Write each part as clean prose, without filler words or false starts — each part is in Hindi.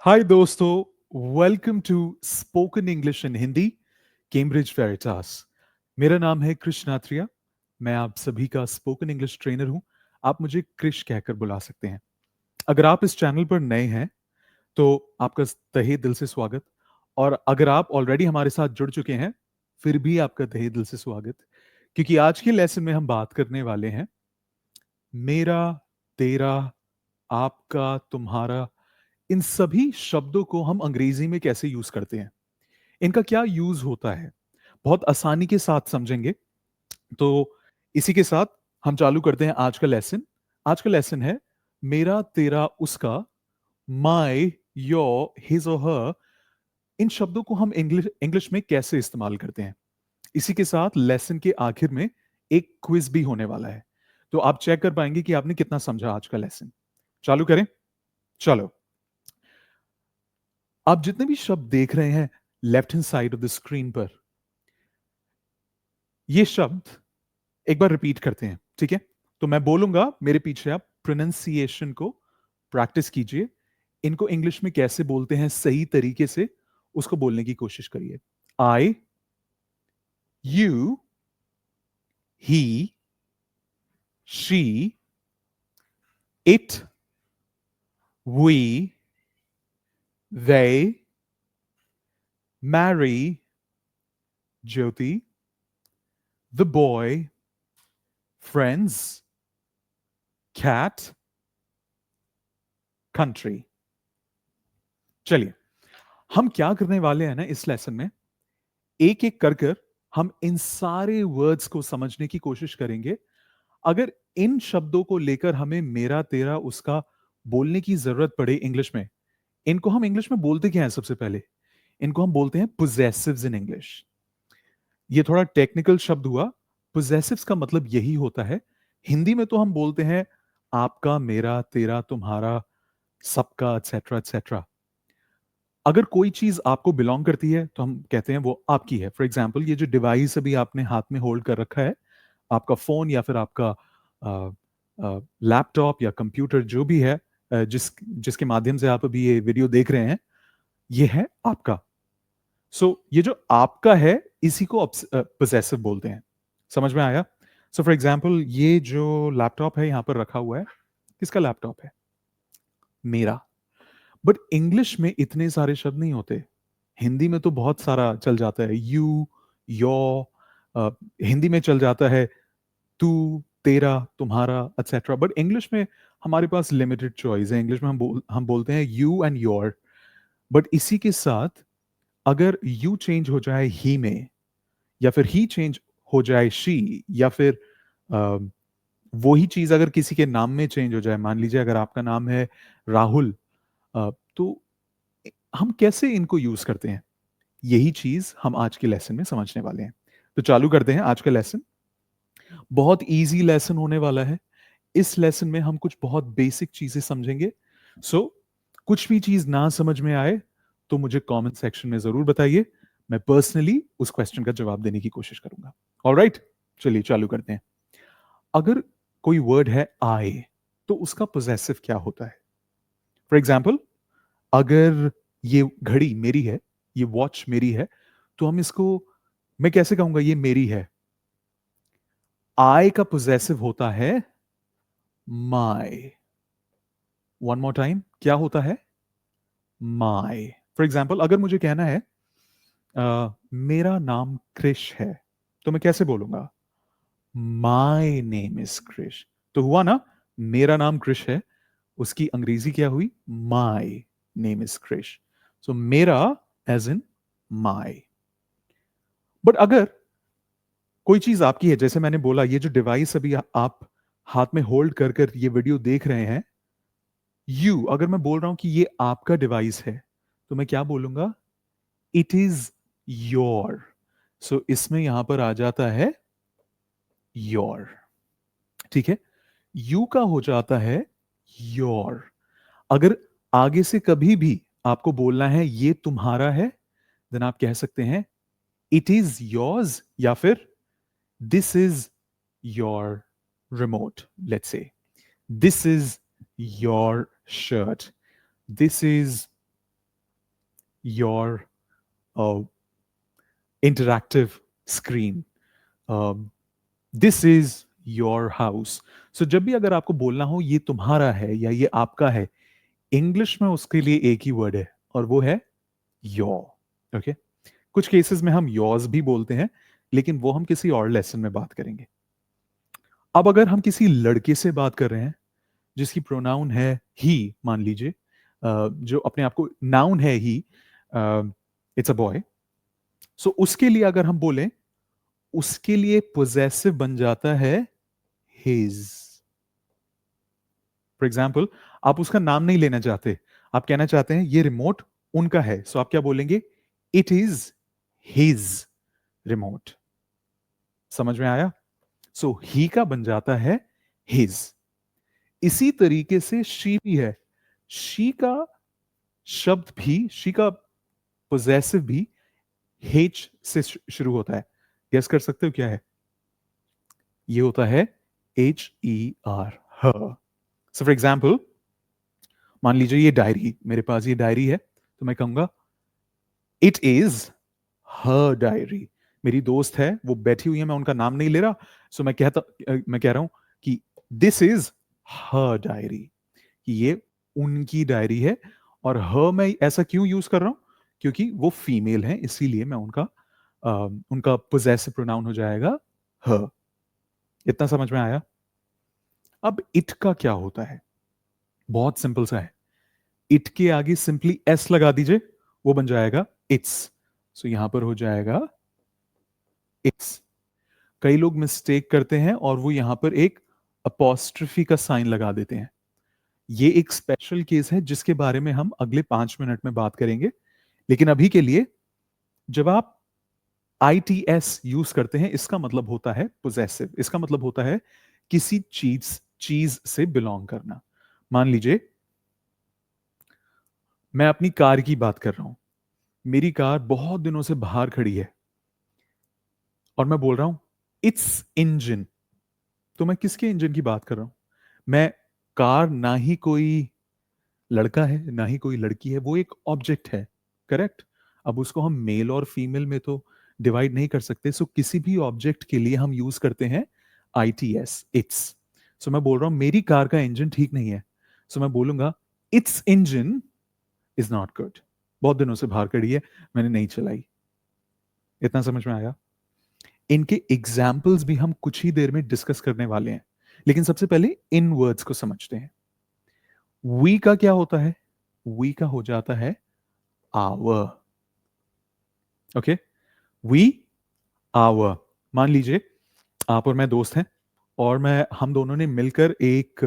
हाय दोस्तों, welcome to spoken English in Hindi Cambridge Veritas. मेरा नाम है कृष्ण आत्रिया। मैं आप सभी का स्पोकन इंग्लिश ट्रेनर हूं। आप मुझे कृष कहकर बुला सकते हैं। अगर आप इस चैनल पर नए हैं तो आपका तहे दिल से स्वागत, और अगर आप ऑलरेडी हमारे साथ जुड़ चुके हैं फिर भी आपका तहे दिल से स्वागत, क्योंकि आज के लेसन में हम बात करने वाले हैं मेरा, तेरा, आपका, तुम्हारा। इन सभी शब्दों को हम अंग्रेजी में कैसे यूज करते हैं, इनका क्या यूज होता है, बहुत आसानी के साथ समझेंगे। तो इसी के साथ हम चालू करते हैं आज का लेसन। आज का लेसन है मेरा, तेरा, उसका, माय, योर, हिज और हर। इन शब्दों को हम इंग्लिश इंग्लिश में कैसे इस्तेमाल करते हैं। इसी के साथ लेसन के आखिर में एक क्विज भी होने वाला है, तो आप चेक कर पाएंगे कि आपने कितना समझा आज का लेसन। चालू करें, चलो। आप जितने भी शब्द देख रहे हैं left hand side of the screen पर, ये शब्द एक बार रिपीट करते हैं, ठीक है? तो मैं बोलूंगा, मेरे पीछे आप प्रोनाउंसिएशन को प्रैक्टिस कीजिए। इनको इंग्लिश में कैसे बोलते हैं सही तरीके से, उसको बोलने की कोशिश करिए। I, you, he, she, it, we, they, Mary, Jyoti, the boy, friends, cat, country। चलिए, हम क्या करने वाले हैं ना इस लेसन में, एक एक कर कर हम इन सारे वर्ड्स को समझने की कोशिश करेंगे। अगर इन शब्दों को लेकर हमें मेरा, तेरा, उसका बोलने की जरूरत पड़े इंग्लिश में, इनको हम इंग्लिश में बोलते क्या है? सबसे पहले इनको हम बोलते हैं पोजेसिव्स इन इंग्लिश। ये थोड़ा टेक्निकल शब्द हुआ। पोजेसिव्स का मतलब यही होता है, हिंदी में तो हम बोलते हैं आपका, मेरा, तेरा, तुम्हारा, सबका, एटसेट्रा एटसेट्रा। अगर कोई चीज आपको बिलोंग करती है तो हम कहते हैं वो आपकी है। फॉर एग्जाम्पल, ये जो डिवाइस अभी आपने हाथ में होल्ड कर रखा है, आपका फोन या फिर आपका लैपटॉप या कंप्यूटर, जो भी है, जिसके माध्यम से आप अभी ये वीडियो देख रहे हैं, ये है आपका। ये जो आपका है, इसी को पोजेसिव बोलते हैं। समझ में आया? फॉर एग्जाम्पल, ये जो लैपटॉप है यहां पर रखा हुआ है, किसका लैपटॉप है? मेरा। बट इंग्लिश में इतने सारे शब्द नहीं होते। हिंदी में तो बहुत सारा चल जाता है, यू, योर, हिंदी में चल जाता है तू, तेरा, तुम्हारा, एटसेट्रा। बट इंग्लिश में हमारे पास लिमिटेड चॉइस है। इंग्लिश में हम बोलते हैं यू एंड योर। बट इसी के साथ अगर यू चेंज हो जाए ही में, या फिर ही चेंज हो जाए शी, या फिर अ, वही चीज अगर किसी के नाम में चेंज हो जाए, मान लीजिए अगर आपका नाम है राहुल, तो हम कैसे इनको यूज करते हैं, यही चीज हम आज के लेसन में समझने वाले हैं। तो चालू करते हैं आज का लेसन। बहुत इजी लेसन होने वाला है। इस लेसन में हम कुछ बहुत बेसिक चीजें समझेंगे। कुछ भी चीज ना समझ में आए तो मुझे कमेंट सेक्शन में जरूर बताइए। मैं पर्सनली उस क्वेश्चन का जवाब देने की कोशिश करूंगा। ऑलराइट, चलिए चालू करते हैं। अगर कोई वर्ड है आई, तो उसका पोजेसिव क्या होता है? फॉर एग्जाम्पल, अगर ये घड़ी मेरी है, ये वॉच मेरी है, तो हम इसको, मैं कैसे कहूंगा ये मेरी है? आई का पोजेसिव होता है माई। वन मोर टाइम, क्या होता है? माई। फॉर एग्जाम्पल, अगर मुझे कहना है मेरा नाम क्रिश है, तो मैं कैसे बोलूंगा? My name is Krish. तो हुआ ना, मेरा नाम क्रिश है, उसकी अंग्रेजी क्या हुई? My name is Krish. मेरा एज इन माई। बट अगर कोई चीज आपकी है, जैसे मैंने बोला, ये जो डिवाइस अभी आप हाथ में होल्ड कर कर ये वीडियो देख रहे हैं, यू, अगर मैं बोल रहा हूं कि ये आपका डिवाइस है, तो मैं क्या बोलूंगा? It is your. इसमें यहां पर आ जाता है योर। ठीक है, यू का हो जाता है योर। अगर आगे से कभी भी आपको बोलना है ये तुम्हारा है, देन आप कह सकते हैं इट इज योर्स, या फिर this is your remote. Let's say this is your shirt, this is your interactive screen. This is your house. So जब भी अगर आपको बोलना हो ये तुम्हारा है या ये आपका है, इंग्लिश में उसके लिए एक ही वर्ड है और वो है योर. ओके, कुछ केसेस में हम योर्स भी बोलते हैं, लेकिन वो हम किसी और लेसन में बात करेंगे. अब अगर हम किसी लड़के से बात कर रहे हैं जिसकी प्रोनाउन है ही, मान लीजिए, जो अपने आप को नाउन है ही, इट्स अ बॉय. सो उसके लिए अगर हम बोलें, उसके लिए पोजेसिव बन जाता है हिज. फॉर एग्जाम्पल, आप उसका नाम नहीं लेना चाहते, आप कहना चाहते हैं ये रिमोट उनका है, सो आप क्या बोलेंगे? It is his remote. समझ में आया? सो ही का बन जाता है हिज. इसी तरीके से शी भी है. शी का शब्द भी, शी का पोजेसिव भी हेच से शुरू होता है. गेस कर सकते हो क्या है? ये होता है HER, her. So for example, मान लीजिए ये डायरी, मेरे पास ये डायरी है, तो मैं कहूंगा इट इज हर डायरी. मेरी दोस्त है, वो बैठी हुई है, मैं उनका नाम नहीं ले रहा, सो मैं कह रहा हूं कि दिस इज हर डायरी, कि ये उनकी डायरी है. और हर मैं ऐसा क्यों यूज कर रहा हूं? क्योंकि वो फीमेल है, इसीलिए मैं उनका पोजेसिव प्रोनाउन हो जाएगा हर. इतना समझ में आया? अब इट का क्या होता है? बहुत सिंपल सा है. इट के आगे सिंपली एस लगा दीजिए, वो बन जाएगा इट्स. सो यहां पर हो जाएगा इट्स. कई लोग मिस्टेक करते हैं और वो यहां पर एक अपोस्ट्रोफी का साइन लगा देते हैं. ये एक स्पेशल केस है जिसके बारे में हम अगले 5 मिनट में बात करेंगे. लेकिन अभी के लिए, जब आप ITS यूज करते हैं, इसका मतलब होता है पोजेसिव. इसका मतलब होता है किसी चीज चीज से बिलोंग करना. मान लीजिए मैं अपनी कार की बात कर रहा हूं. मेरी कार बहुत दिनों से बाहर खड़ी है और मैं बोल रहा हूं इट्स इंजन. तो मैं किसके इंजन की बात कर रहा हूं? मैं कार ना ही कोई लड़का है ना ही कोई लड़की है, वो एक ऑब्जेक्ट है. करेक्ट. अब उसको हम मेल और फीमेल में तो डिवाइड नहीं कर सकते, सो किसी भी ऑब्जेक्ट के लिए हम यूज करते हैं ITS, इट्स. सो मैं बोल रहा हूं मेरी कार का इंजन ठीक नहीं है, सो मैं बोलूंगा it's engine is not good. बहुत दिनों से बाहर खड़ी है, मैंने नहीं चलाई. इतना समझ में आया? इनके एग्जाम्पल्स भी हम कुछ ही देर में डिस्कस करने वाले हैं, लेकिन सबसे पहले इन वर्ड्स को समझते हैं. वी का क्या होता है? वी का हो जाता है आवर. Okay, we our. मान लीजिए आप और मैं दोस्त हैं और हम दोनों ने मिलकर एक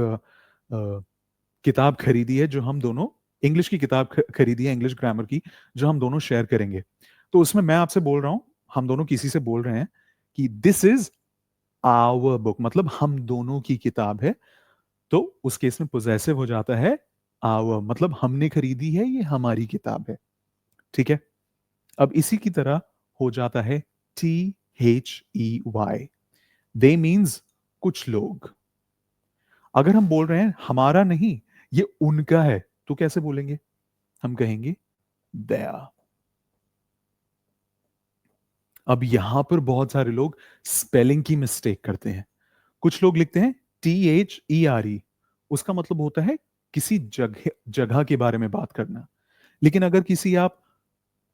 किताब खरीदी है, जो हम दोनों, इंग्लिश की किताब खरीदी है, इंग्लिश ग्रामर की, जो हम दोनों शेयर करेंगे. तो उसमें मैं आपसे बोल रहा हूं, हम दोनों किसी से बोल रहे हैं कि दिस इज आवर बुक, मतलब हम दोनों की किताब है. तो उस केस में पोजेसिव हो जाता है आवर, मतलब हमने खरीदी है, ये हमारी किताब है. ठीक है. अब इसी की तरह हो जाता है THEY. दे मीन्स कुछ लोग. अगर हम बोल रहे हैं हमारा नहीं, ये उनका है, तो कैसे बोलेंगे? हम कहेंगे their. अब यहां पर बहुत सारे लोग स्पेलिंग की मिस्टेक करते हैं. कुछ लोग लिखते हैं THERE, उसका मतलब होता है किसी जगह जगह के बारे में बात करना. लेकिन अगर किसी आप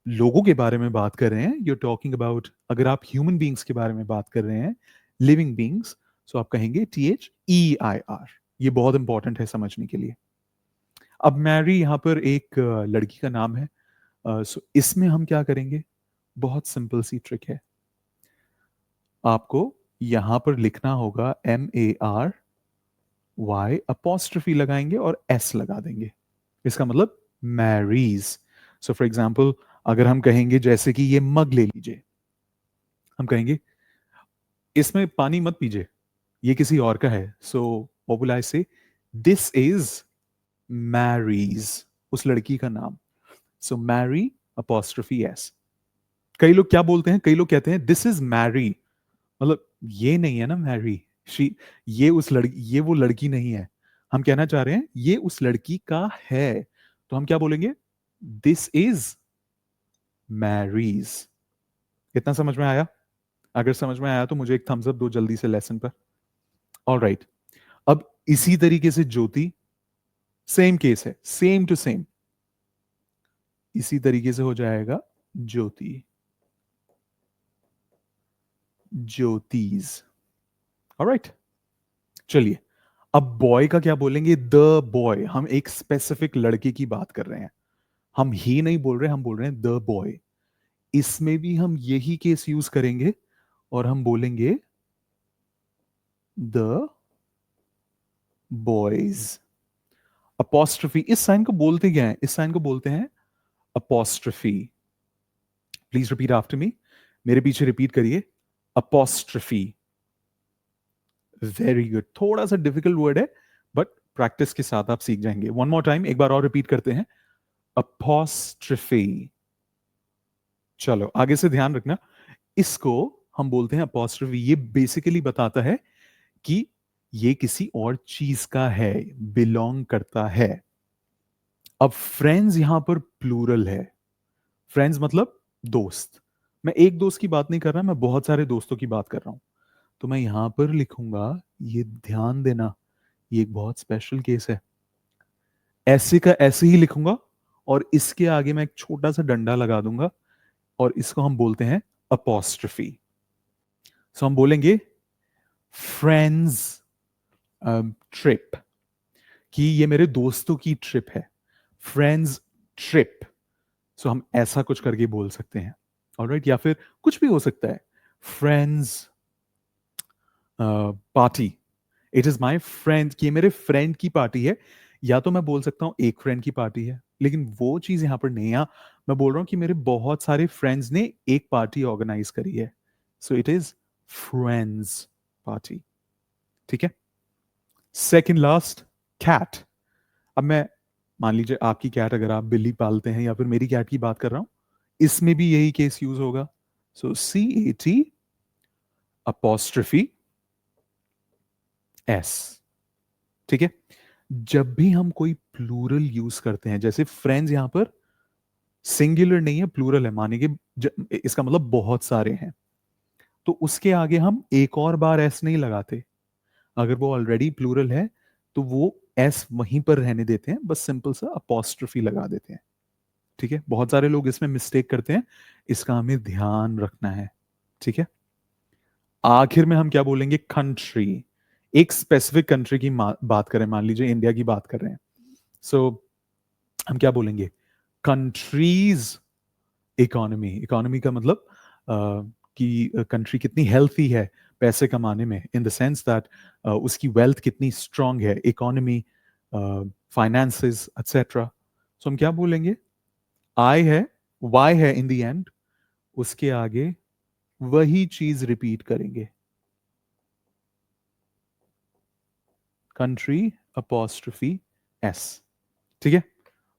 लोगों के बारे में बात कर रहे हैं, यू टॉकिंग अबाउट, अगर आप ह्यूमन बींग्स के बारे में बात कर रहे हैं, लिविंग बींग्स, सो आप कहेंगे THEIR. ये बहुत इंपॉर्टेंट है समझने के लिए. अब मैरी यहां पर एक लड़की का नाम है. सो इसमें हम क्या करेंगे? बहुत सिंपल सी ट्रिक है. आपको यहां पर लिखना होगा MARY, अपोस्ट्रोफी लगाएंगे और S लगा देंगे. इसका मतलब मैरीज. सो फॉर एग्जाम्पल, अगर हम कहेंगे जैसे कि ये मग ले लीजिए, हम कहेंगे इसमें पानी मत पीजिए, ये किसी और का है. सो व्हाट विल आई से? दिस इज मैरीज, उस लड़की का नाम. सो मैरी अपोस्ट्रोफी एस. कई लोग क्या बोलते हैं? कई लोग कहते हैं दिस इज मैरी, मतलब ये नहीं है ना मैरी. शी, ये वो लड़की नहीं है. हम कहना चाह रहे हैं ये उस लड़की का है, तो हम क्या बोलेंगे? This is Mary's. इतना समझ में आया? अगर समझ में आया तो मुझे एक थम्स अप दो जल्दी से लेसन पर। ऑलराइट, अब इसी तरीके से ज्योति, सेम केस है, सेम टू सेम, इसी तरीके से हो जाएगा ज्योति, ज्योतिज। ऑलराइट, चलिए अब बॉय का क्या बोलेंगे? The boy. हम एक स्पेसिफिक लड़के की बात कर रहे हैं, हम ही नहीं बोल रहे, हम बोल रहे हैं द बॉय। इसमें भी हम यही केस यूज करेंगे और हम बोलेंगे द बॉयज। अपोस्ट्रफी, इस साइन को बोलते क्या है? इस साइन को बोलते हैं apostrophe. Please repeat after me, मेरे पीछे रिपीट करिए, अपोस्ट्रफी। वेरी गुड, थोड़ा सा डिफिकल्ट वर्ड है बट प्रैक्टिस के साथ आप सीख जाएंगे। वन मोर टाइम, एक बार और रिपीट करते हैं, अपोस्ट्रफी। चलो आगे से ध्यान रखना, इसको हम बोलते हैं अपोस्ट्रफी। ये बेसिकली बताता है कि ये किसी और चीज का है, बिलोंग करता है। अब फ्रेंड्स यहां पर प्लूरल है, फ्रेंड्स मतलब दोस्त। मैं एक दोस्त की बात नहीं कर रहा, मैं बहुत सारे दोस्तों की बात कर रहा हूं। तो मैं यहां पर लिखूंगा, ये ध्यान देना, ये एक बहुत स्पेशल केस है, ऐसे का ऐसे ही लिखूंगा और इसके आगे मैं एक छोटा सा डंडा लगा दूंगा और इसको हम बोलते हैं अपोस्ट्रफी। सो हम बोलेंगे फ्रेंड्स ट्रिप, कि ये मेरे दोस्तों की ट्रिप है, फ्रेंड्स ट्रिप। सो हम ऐसा कुछ करके बोल सकते हैं। ऑलराइट, या फिर कुछ भी हो सकता है, friends party, it is my friend, कि मेरे फ्रेंड की पार्टी है। या तो मैं बोल सकता हूं एक फ्रेंड की पार्टी है, लेकिन वो चीज यहां पर नहीं है। मैं बोल रहा हूं कि मेरे बहुत सारे फ्रेंड्स ने एक पार्टी ऑर्गेनाइज करी है, so it is friends party. ठीक है, सेकंड लास्ट, कैट। अब मैं, मान लीजिए आपकी कैट, अगर आप बिल्ली पालते हैं या फिर मेरी कैट की बात कर रहा हूं, इसमें भी यही केस यूज होगा। सो CAT अपोस्ट्रफी S। ठीक है, जब भी हम कोई प्लूरल यूज करते हैं, जैसे फ्रेंड्स यहां पर सिंगुलर नहीं है, प्लूरल है, माने कि इसका मतलब बहुत सारे हैं, तो उसके आगे हम एक और बार एस नहीं लगाते। अगर वो ऑलरेडी प्लूरल है तो वो एस वहीं पर रहने देते हैं, बस सिंपल सा अपोस्ट्रफी लगा देते हैं। ठीक है, बहुत सारे लोग इसमें मिस्टेक करते हैं, इसका हमें ध्यान रखना है। ठीक है, आखिर में हम क्या बोलेंगे? कंट्री। एक स्पेसिफिक कंट्री की बात करें, मान लीजिए इंडिया की बात कर रहे हैं, सो हम क्या बोलेंगे? Countries economy. इकोनॉमी का मतलब कि कंट्री कितनी हेल्थी है पैसे कमाने में, इन द सेंस दैट उसकी वेल्थ कितनी स्ट्रांग है, इकोनॉमी, फाइनेंसेस एटसेट्रा। सो हम क्या बोलेंगे? आई है, वाई है इन द एंड, उसके आगे वही चीज रिपीट करेंगे, कंट्री अपोस्ट्रोफी एस। ठीक है,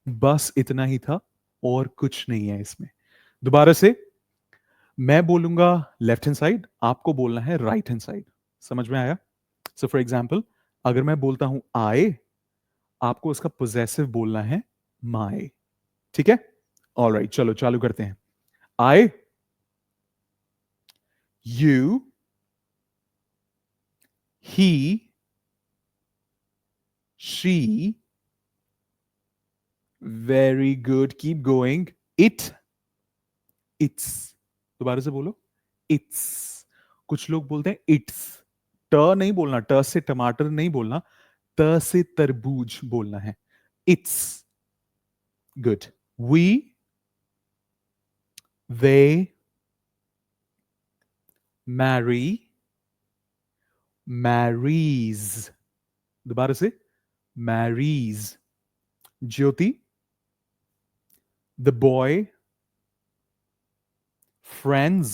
बस इतना ही था और कुछ नहीं है इसमें। दोबारा से, मैं बोलूंगा लेफ्ट हैंड साइड, आपको बोलना है राइट हैंड साइड। समझ में आया? सो फॉर एग्जाम्पल, अगर मैं बोलता हूं आई, आपको उसका पोजेसिव बोलना है माई। ठीक है, ऑलराइट, चलो चालू करते हैं। I, you, he, she, very good, keep going, it, it's. दोबारा से बोलो, इट्स। कुछ लोग बोलते हैं इट्स, ट नहीं बोलना, ट से टमाटर नहीं बोलना, त से तरबूज बोलना है, it's. Good. We, they, marry, marries। दोबारा से, marries। Jyoti, the boy, friends,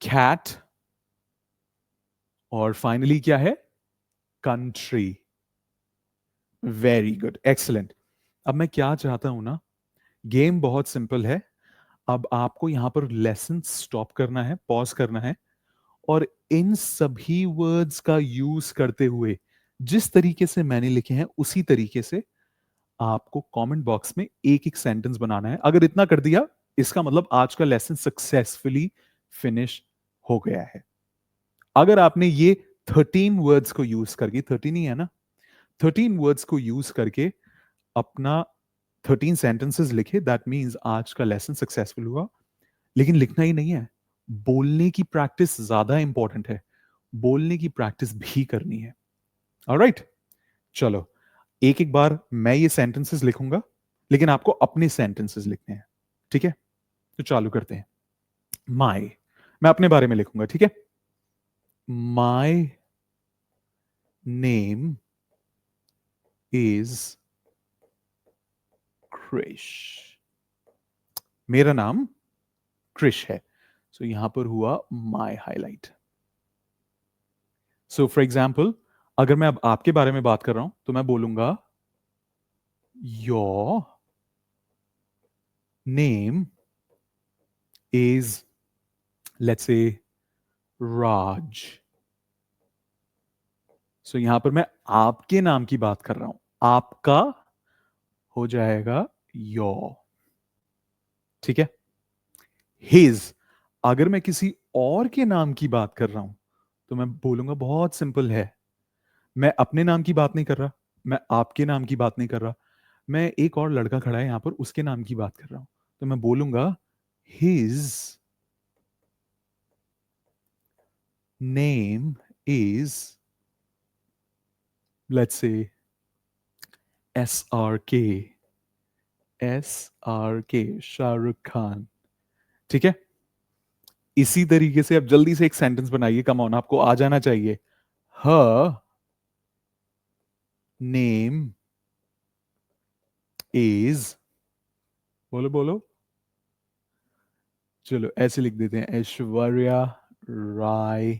cat, और फाइनली क्या है? कंट्री। Very good, excellent. अब मैं क्या चाहता हूं ना, गेम बहुत सिंपल है। अब आपको यहां पर लेसन स्टॉप करना है, पॉज करना है, और इन सभी वर्ड्स का यूज करते हुए जिस तरीके से मैंने लिखे हैं उसी तरीके से आपको कमेंट बॉक्स में एक एक सेंटेंस बनाना है। अगर इतना कर दिया, इसका मतलब आज का लेसन सक्सेसफुली फिनिश हो गया है। अगर आपने ये 13 वर्ड्स को यूज करके, 13 ही है ना, 13 वर्ड्स को यूज करके अपना 13 सेंटेंसेस लिखे, दैट मीन्स आज का लेसन सक्सेसफुल हुआ। लेकिन लिखना ही नहीं है, बोलने की प्रैक्टिस ज्यादा इंपॉर्टेंट है। बोलने की प्रैक्टिस भी करनी है। ऑलराइट, चलो एक एक बार मैं ये सेंटेंसेस लिखूंगा, लेकिन आपको अपने सेंटेंसेस लिखने हैं, ठीक है? तो चालू करते हैं। माई, मैं अपने बारे में लिखूंगा, ठीक है? My name is Krish. मेरा नाम क्रिश है। सो यहां पर हुआ my highlight. So for example, अगर मैं अब आपके बारे में बात कर रहा हूं तो मैं बोलूंगा your name is, let's say, राज। सो यहां पर मैं आपके नाम की बात कर रहा हूं, आपका हो जाएगा योर, ठीक है? हिज, अगर मैं किसी और के नाम की बात कर रहा हूं तो मैं बोलूंगा, बहुत सिंपल है, मैं अपने नाम की बात नहीं कर रहा, मैं आपके नाम की बात नहीं कर रहा, मैं एक और लड़का खड़ा है यहां पर, उसके नाम की बात कर रहा हूं, तो मैं बोलूंगा his name is, let's say, SRK, SRK, Shahrukh Khan, ठीक है? इसी तरीके से अब जल्दी से एक सेंटेंस बनाइए, कम ऑन, आपको आ जाना चाहिए। हर नेम इज, बोलो बोलो, चलो ऐसे लिख देते हैं, ऐश्वर्या राय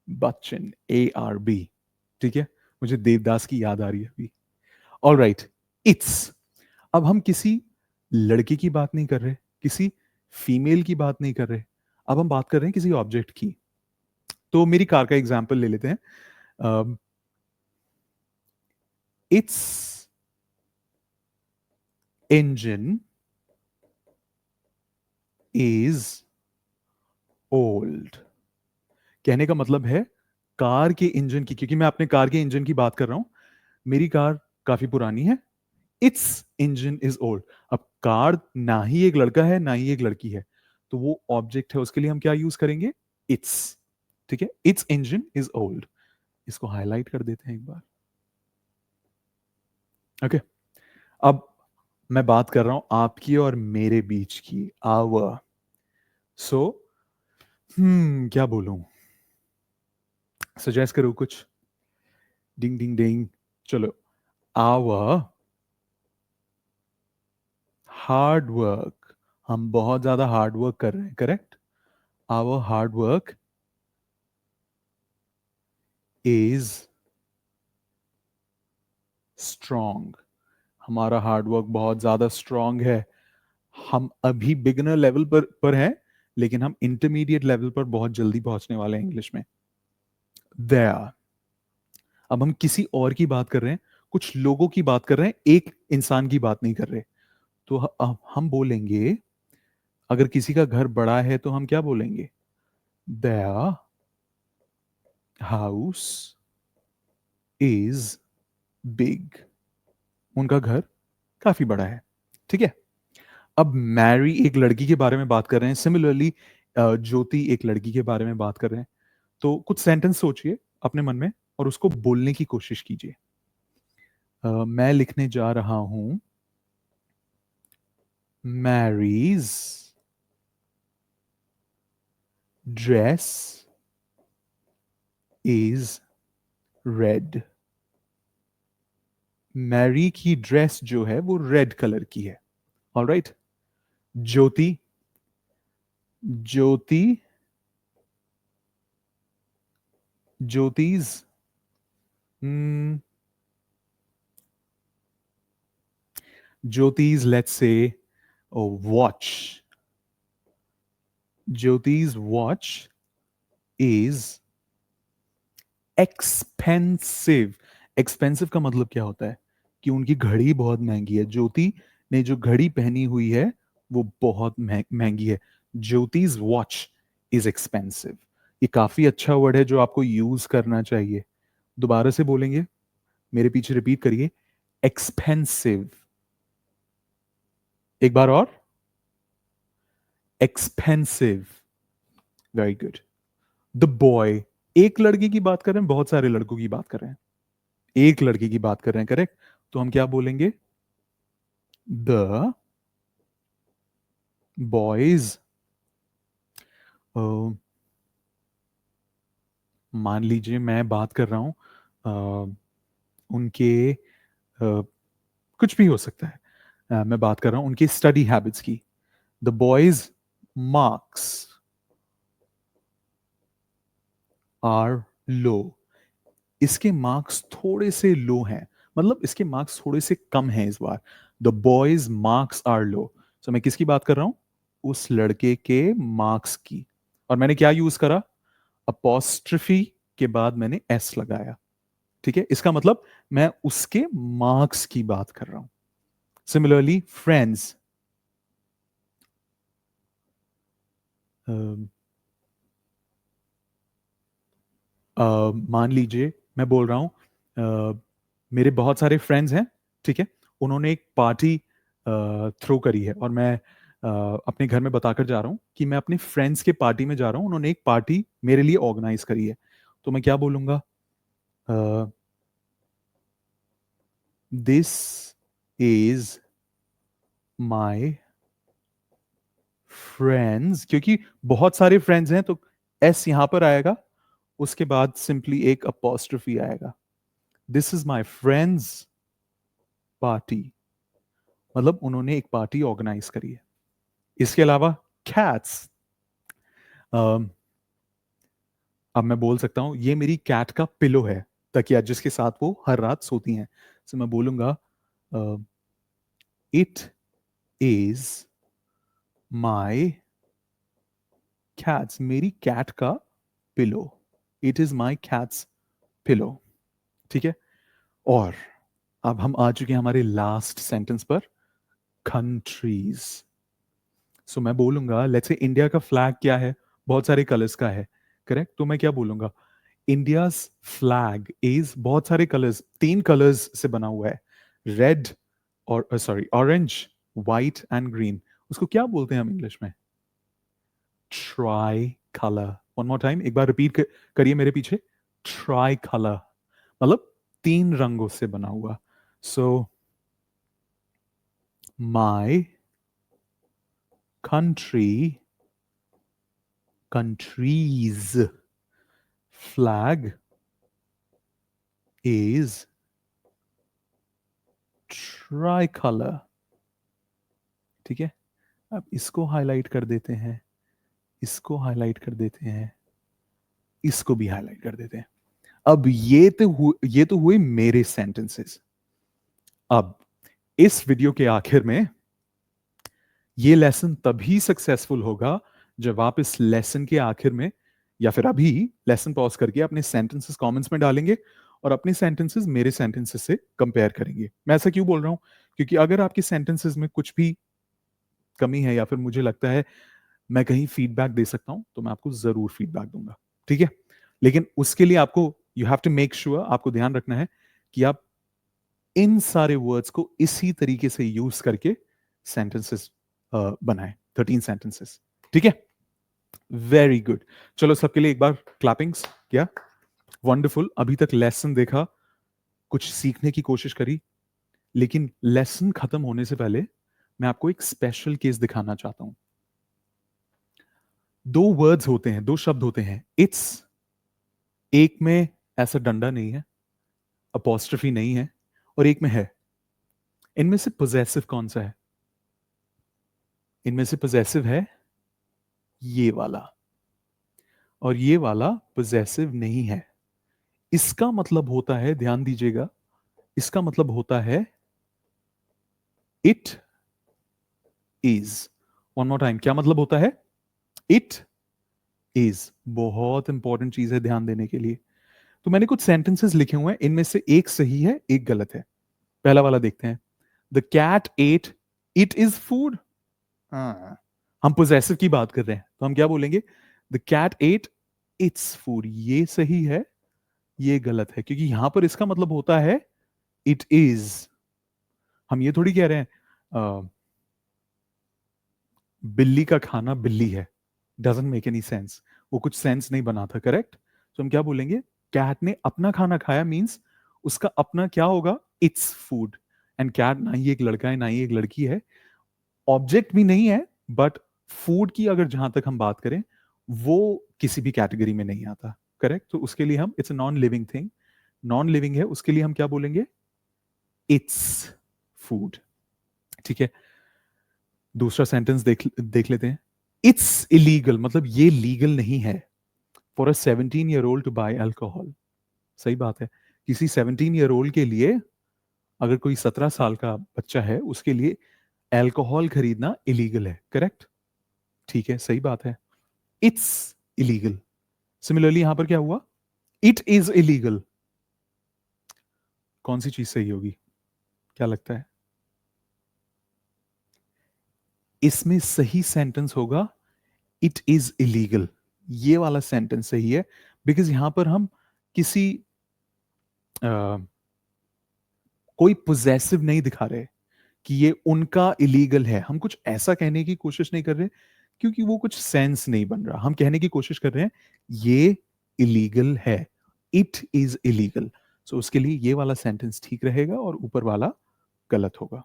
बच्चन, ARB, ठीक है? मुझे देवदास की याद आ रही है अभी। ऑल राइट, इट्स, अब हम किसी लड़के की बात नहीं कर रहे, किसी फीमेल की बात नहीं कर रहे, अब हम बात कर रहे हैं किसी ऑब्जेक्ट की। तो मेरी कार का एग्जाम्पल ले लेते हैं। It's engine is old. कहने का मतलब है कार के इंजन की, क्योंकि मैं अपने कार के इंजन की बात कर रहा हूं, मेरी कार काफी पुरानी है। It's engine is old. अब कार ना ही एक लड़का है ना ही एक लड़की है, तो वो ऑब्जेक्ट है, उसके लिए हम क्या यूज करेंगे? इट्स, ठीक है? It's engine is old. इसको हाईलाइट कर देते हैं एक बार, ओके? अब मैं बात कर रहा हूं आपकी और मेरे बीच की, आवर। सो क्या बोलूं, सजेस्ट करो कुछ। डिंग डिंग डिंग, चलो, आवर हार्ड वर्क, हम बहुत ज्यादा हार्ड वर्क कर रहे हैं, correct? Our hard work is strong. हमारा हार्ड वर्क बहुत ज्यादा स्ट्रॉन्ग है। हम अभी बिगिनर लेवल पर हैं, लेकिन हम इंटरमीडिएट लेवल पर बहुत जल्दी पहुंचने वाले हैं इंग्लिश में। There, अब हम किसी और की बात कर रहे हैं, कुछ लोगों की बात कर रहे हैं, एक इंसान की बात नहीं कर रहे। तो हम बोलेंगे, अगर किसी का घर बड़ा है तो हम क्या बोलेंगे? Their house is big। उनका घर काफी बड़ा है, ठीक है? अब मैरी एक लड़की के बारे में बात कर रहे हैं, सिमिलरली ज्योति एक लड़की के बारे में बात कर रहे हैं। तो कुछ सेंटेंस सोचिए अपने मन में और उसको बोलने की कोशिश कीजिए। मैं लिखने जा रहा हूं, Mary's dress is red. Mary की ड्रेस जो है वो रेड कलर की है। Alright, Jyoti, Jyoti, Jyoti's, Jyoti's, let's say, watch, Jyoti's watch is expensive. Expensive का मतलब क्या होता है? कि उनकी घड़ी बहुत महंगी है। ज्योति ने जो घड़ी पहनी हुई है वो बहुत महंगी है। ज्योति's वॉच इज एक्सपेंसिव। ये काफी अच्छा वर्ड है जो आपको यूज करना चाहिए। दोबारा से बोलेंगे, मेरे पीछे रिपीट करिए, एक्सपेंसिव। एक बार और, expensive. Very good. The boy, एक लड़के की बात कर रहे हैं, बहुत सारे लड़कों की बात कर रहे हैं, एक लड़के की बात कर रहे हैं, करेक्ट? तो हम क्या बोलेंगे? The boys. मान लीजिए मैं बात कर रहा हूं उनके कुछ भी हो सकता है। मैं बात कर रहा हूं उनकी स्टडी हैबिट्स की। द बॉयज मार्क्स आर लो। इसके मार्क्स थोड़े से लो हैं, मतलब इसके मार्क्स थोड़े से कम हैं इस बार। द बॉयज मार्क्स आर लो। सो मैं किसकी बात कर रहा हूं? उस लड़के के मार्क्स की। और मैंने क्या यूज करा? अपोस्ट्रफी के बाद मैंने एस लगाया। ठीक है, इसका मतलब मैं उसके मार्क्स की बात कर रहा हूं। सिमिलरली फ्रेंड्स, मान लीजिए मैं बोल रहा हूं मेरे बहुत सारे फ्रेंड्स हैं, ठीक है, उन्होंने एक पार्टी थ्रो करी है और मैं अपने घर में बताकर जा रहा हूं कि मैं अपने फ्रेंड्स के पार्टी में जा रहा हूं, उन्होंने एक पार्टी मेरे लिए ऑर्गेनाइज करी है। तो मैं क्या बोलूंगा? दिस इज माई फ्रेंड्स, क्योंकि बहुत सारे फ्रेंड्स हैं तो एस यहां पर आएगा, उसके बाद सिंपली एक अपोस्ट्रोफी आएगा। This is my friends party, मतलब उन्होंने एक पार्टी ऑर्गेनाइज करी है। इसके अलावा कैट्स, अब मैं बोल सकता हूं ये मेरी कैट का पिलो है, तकिया जिसके साथ वो हर रात सोती हैं। तो मैं बोलूंगा इट इज माई कैट्स, मेरी कैट का pillow. It is my cats pillow. ठीक है, और अब हम आ चुके हैं हमारे लास्ट सेंटेंस पर, कंट्रीज। सो मैं बोलूंगा लेट्स से इंडिया का फ्लैग क्या है? बहुत सारे कलर्स का है, करेक्ट? तो मैं क्या बोलूंगा? इंडियाज फ्लैग इज बहुत सारे कलर्स, 3 कलर्स से बना हुआ है, रेड और sorry orange, white and green. उसको क्या बोलते हैं हम इंग्लिश में? Try colour. One more time, एक बार रिपीट करिए मेरे पीछे, ट्राई कलर, मतलब 3 रंगों से बना हुआ। सो माई country, country's flag is tricolor। ठीक है, अब इसको हाईलाइट कर देते हैं, इसको हाईलाइट कर देते हैं, इसको भी हाईलाइट कर देते हैं। अब ये तो हुए मेरे सेंटेंसेस। अब इस वीडियो के आखिर में ये लेसन तभी सक्सेसफुल होगा जब आप इस लेसन के आखिर में या फिर अभी लेसन पॉज करके अपने सेंटेंसेस कमेंट्स में डालेंगे और अपने सेंटेंसेस मेरे सेंटेंसेस से कंपेयर करेंगे। मैं ऐसा क्यों बोल रहा हूं? क्योंकि अगर आपके सेंटेंसेस में कुछ भी कमी है या फिर मुझे लगता है मैं कहीं फीडबैक दे सकता हूं तो मैं आपको जरूर फीडबैक दूंगा। ठीक है, लेकिन उसके लिए आपको you have to make sure, आपको ध्यान रखना है कि आप इन सारे वर्ड्स को इसी तरीके से यूज करके सेंटेंसेस बनाएं, 13 सेंटेंसेस। ठीक है, वेरी गुड। चलो सबके लिए एक बार क्लैपिंग्स क्या, वंडरफुल। अभी तक लेसन देखा, कुछ सीखने की कोशिश करी, लेकिन लेसन खत्म होने से पहले मैं आपको एक स्पेशल केस दिखाना चाहता हूं। 2 वर्ड्स होते हैं, 2 शब्द होते हैं, इट्स, एक में ऐसा डंडा नहीं है, अपोस्ट्रोफी नहीं है, और एक में है। इनमें से पोजेसिव कौन सा है? इनमें से पोजेसिव है ये वाला, और ये वाला पोजेसिव नहीं है। इसका मतलब होता है, ध्यान दीजिएगा, इसका मतलब होता है it is. One more time, क्या मतलब होता है? It is. बहुत इंपॉर्टेंट चीज है ध्यान देने के लिए। तो मैंने कुछ सेंटेंसेस लिखे हुए हैं, इनमें से एक सही है, एक गलत है। पहला वाला देखते हैं, the cat ate, it is food. हाँ, हम पोजेसिव की बात कर रहे हैं तो हम क्या बोलेंगे, the cat ate its food. ये सही है, ये गलत है, क्योंकि यहां पर इसका मतलब होता है इट इज। हम ये थोड़ी कह रहे हैं बिल्ली का खाना बिल्ली है, डजंट मेक एनी सेंस, वो कुछ सेंस नहीं बना था, करेक्ट। तो हम क्या बोलेंगे, कैट ने अपना खाना खाया मींस उसका अपना क्या होगा, इट्स फूड। एंड कैट ना ही एक लड़का है ना ही एक लड़की है, ऑब्जेक्ट भी नहीं है, बट फूड की अगर जहां तक हम बात करें वो किसी भी कैटेगरी में नहीं आता, करेक्ट। तो उसके लिए हम, it's a non living thing, non living है, उसके लिए हम क्या बोलेंगे, इट्स फूड। ठीक है, दूसरा सेंटेंस देख देख लेते हैं। इट्स इलीगल, मतलब ये लीगल नहीं है for a 17-year-old to buy alcohol. सही बात है, किसी 17-year-old के लिए, अगर कोई 17 साल का बच्चा है उसके लिए अल्कोहल खरीदना इलीगल है, करेक्ट। ठीक है, सही बात है, इट्स इलीगल। सिमिलरली यहां पर क्या हुआ, इट इज इलीगल। कौन सी चीज सही होगी, क्या लगता है? इसमें सही सेंटेंस होगा इट इज इलीगल। ये वाला सेंटेंस सही है, बिकॉज यहां पर हम किसी कोई पोजेसिव नहीं दिखा रहे कि ये उनका इलीगल है, हम कुछ ऐसा कहने की कोशिश नहीं कर रहे क्योंकि वो कुछ सेंस नहीं बन रहा, हम कहने की कोशिश कर रहे हैं ये इलीगल है, इट इज इलीगल। सो उसके लिए ये वाला सेंटेंस ठीक रहेगा और ऊपर वाला गलत होगा,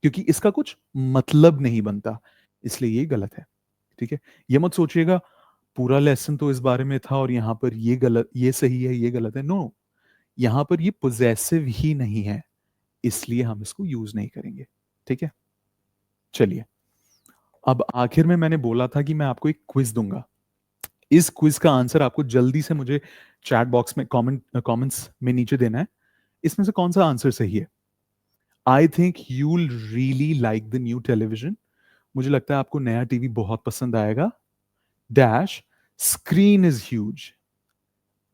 क्योंकि इसका कुछ मतलब नहीं बनता, इसलिए ये गलत है। ठीक है, ये मत सोचिएगा पूरा लेसन तो इस बारे में था और यहां पर ये गलत, ये सही है ये गलत है, नो, यहां पर ये पोजेसिव ही नहीं है, इसलिए हम इसको यूज नहीं करेंगे। ठीक है, चलिए, अब आखिर में मैंने बोला था कि मैं आपको एक क्विज दूंगा, इस क्विज का आंसर आपको जल्दी से मुझे चैट बॉक्स में कमेंट्स में नीचे देना है, इसमें से कौन सा आंसर सही है। I think you will really like the new television, मुझे लगता है आपको नया टीवी बहुत पसंद आएगा। Dash, screen is huge,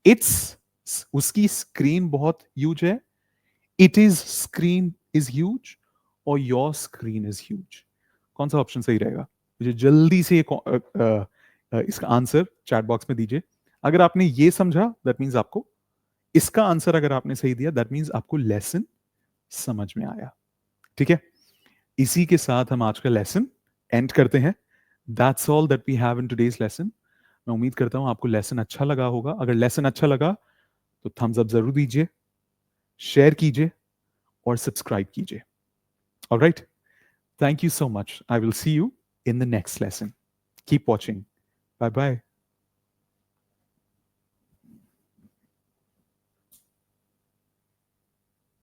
it's, उसकी स्क्रीन बहुत ह्यूज है, it is screen is huge, और योर स्क्रीन इज ह्यूज। कौन सा ऑप्शन सही रहेगा, मुझे जल्दी से इसका आंसर चैट बॉक्स में दीजिए। अगर आपने ये समझा दैट मीन्स आपको, इसका आंसर अगर आपने सही दिया दैट मीन्स आपको लेसन समझ में आया। ठीक है, इसी के साथ हम आज का लेसन एंड करते हैं। That's all that we have in today's lesson. मैं उम्मीद करता हूं आपको लेसन अच्छा लगा होगा, अगर लेसन अच्छा लगा तो थम्स अप जरूर दीजिए, शेयर कीजिए और सब्सक्राइब कीजिए। Alright, thank you so much. I will see you in the next lesson. Keep watching. Bye bye.